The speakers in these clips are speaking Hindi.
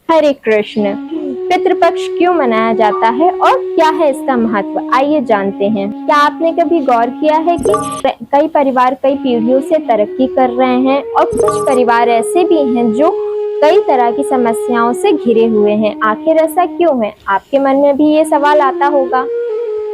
हरे कृष्ण। पितृपक्ष क्यों मनाया जाता है और क्या है इसका महत्व, आइए जानते हैं। क्या आपने कभी गौर किया है कि कई परिवार कई पीढ़ियों से तरक्की कर रहे हैं और कुछ परिवार ऐसे भी हैं जो कई तरह की समस्याओं से घिरे हुए हैं। आखिर ऐसा क्यों है? आपके मन में भी ये सवाल आता होगा।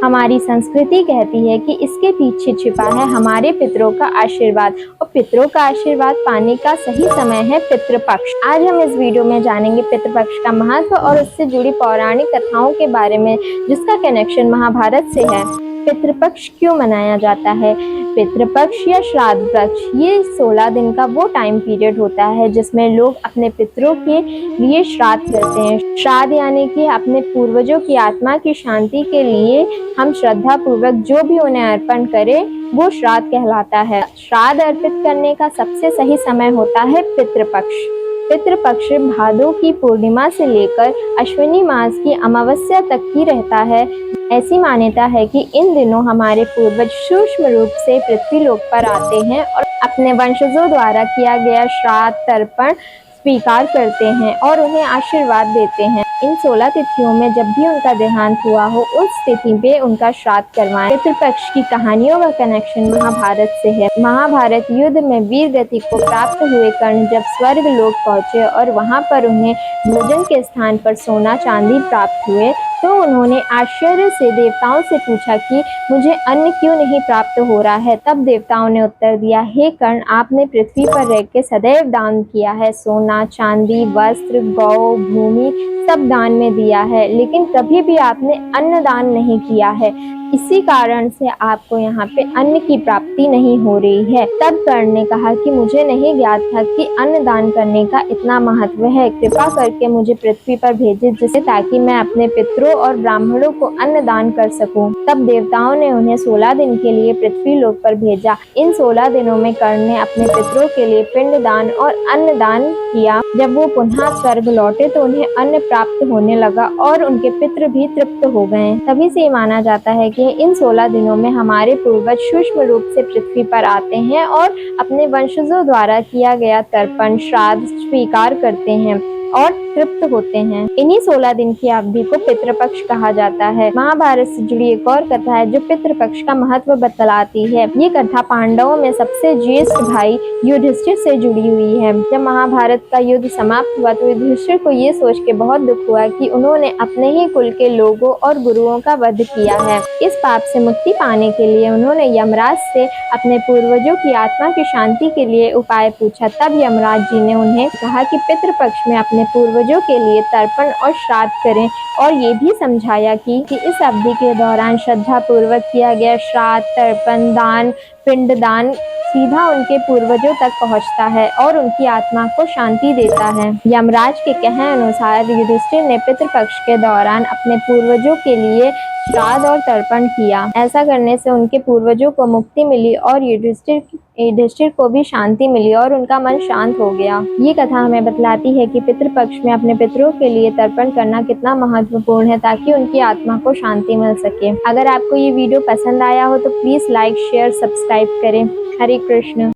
हमारी संस्कृति कहती है कि इसके पीछे छिपा है हमारे पितरों का आशीर्वाद, और पितरों का आशीर्वाद पाने का सही समय है पितृपक्ष। आज हम इस वीडियो में जानेंगे पितृपक्ष का महत्व और उससे जुड़ी पौराणिक कथाओं के बारे में, जिसका कनेक्शन महाभारत से है। पितृपक्ष क्यों मनाया जाता है? पितृपक्ष या श्राद्ध पक्ष ये 16 दिन का वो टाइम पीरियड होता है जिसमें लोग अपने पितरों के लिए श्राद्ध करते हैं। श्राद्ध यानी कि अपने पूर्वजों की आत्मा की शांति के लिए हम श्रद्धा पूर्वक जो भी उन्हें अर्पण करें वो श्राद्ध कहलाता है। श्राद्ध अर्पित करने का सबसे सही समय होता है पितृपक्ष। पितृपक्ष भादो की पूर्णिमा से लेकर अश्विनी मास की अमावस्या तक ही रहता है। ऐसी मान्यता है कि इन दिनों हमारे पूर्वज सूक्ष्म रूप से पृथ्वी लोक पर आते हैं और अपने वंशजों द्वारा किया गया श्राद्ध तर्पण स्वीकार करते हैं और उन्हें आशीर्वाद देते हैं। इन 16 तिथियों में जब भी उनका देहांत हुआ हो उस तिथि पे उनका श्राद्ध करवाएं। पितृपक्ष की कहानियों का कनेक्शन महाभारत से है। महाभारत युद्ध में वीर गति को प्राप्त हुए कर्ण जब स्वर्ग लोक पहुंचे और वहां पर उन्हें भोजन के स्थान पर सोना चांदी प्राप्त हुए तो उन्होंने आश्चर्य से देवताओं से पूछा कि मुझे अन्न क्यों नहीं प्राप्त हो रहा है। तब देवताओं ने उत्तर दिया, हे कर्ण, आपने पृथ्वी पर रह के सदैव दान किया है, सोना चांदी वस्त्र गौ भूमि सब दान में दिया है, लेकिन कभी भी आपने अन्न दान नहीं किया है। इसी कारण से आपको यहाँ पे अन्न की प्राप्ति नहीं हो रही है। तब कर्ण ने कहा कि मुझे नहीं ज्ञात था कि अन्न दान करने का इतना महत्व है। कृपा करके मुझे पृथ्वी पर भेजे जिससे ताकि मैं अपने पितरों और ब्राह्मणों को अन्न दान कर सकूं। तब देवताओं ने उन्हें 16 दिन के लिए पृथ्वी लोक पर भेजा। इन 16 दिनों में कर्ण ने अपने पितरों के लिए पिंड दान और अन्न दान किया। जब वो पुनः स्वर्ग लौटे तो उन्हें अन्न प्राप्त होने लगा और उनके पितृ भी तृप्त हो गए। तभी से माना जाता है कि इन 16 दिनों में हमारे पूर्वज सूक्ष्म रूप से पृथ्वी पर आते हैं और अपने वंशजों द्वारा किया गया तर्पण श्राद्ध स्वीकार करते हैं और तृप्त होते हैं। इन्हीं 16 दिन की अवधि को पितृपक्ष कहा जाता है। महाभारत से जुड़ी एक और कथा है जो पितृपक्ष का महत्व बतलाती है। ये कथा पांडवों में सबसे ज्येष्ठ भाई युधिष्ठिर से जुड़ी हुई है। जब महाभारत का युद्ध समाप्त हुआ तो युधिष्ठिर को ये सोच के बहुत दुख हुआ कि उन्होंने अपने ही कुल के लोगों और गुरुओं का वध किया है। इस पाप से मुक्ति पाने के लिए उन्होंने यमराज से अपने पूर्वजों की आत्मा की शांति के लिए उपाय पूछा। तब यमराज जी ने उन्हें कहा कि पितृपक्ष में अपने पूर्वजों के लिए तर्पण और श्राद्ध करें और ये भी समझाया कि इस अवधि के दौरान श्रद्धा पूर्वक किया गया श्राद्ध तर्पण दान पिंड दान सीधा उनके पूर्वजों तक पहुंचता है और उनकी आत्मा को शांति देता है। यमराज के कहने अनुसार युधिष्ठिर ने पितृपक्ष के दौरान अपने पूर्वजों के लिए श्राद्ध और तर्पण किया। ऐसा करने से उनके पूर्वजों को मुक्ति मिली और युधिष्ठिर को भी शांति मिली और उनका मन शांत हो गया। ये कथा हमें बतलाती है कि पितृपक्ष में अपने पितरों के लिए तर्पण करना कितना महत्वपूर्ण है ताकि उनकी आत्मा को शांति मिल सके। अगर आपको ये वीडियो पसंद आया हो तो प्लीज लाइक शेयर सब्सक्राइब करें। हरे कृष्ण।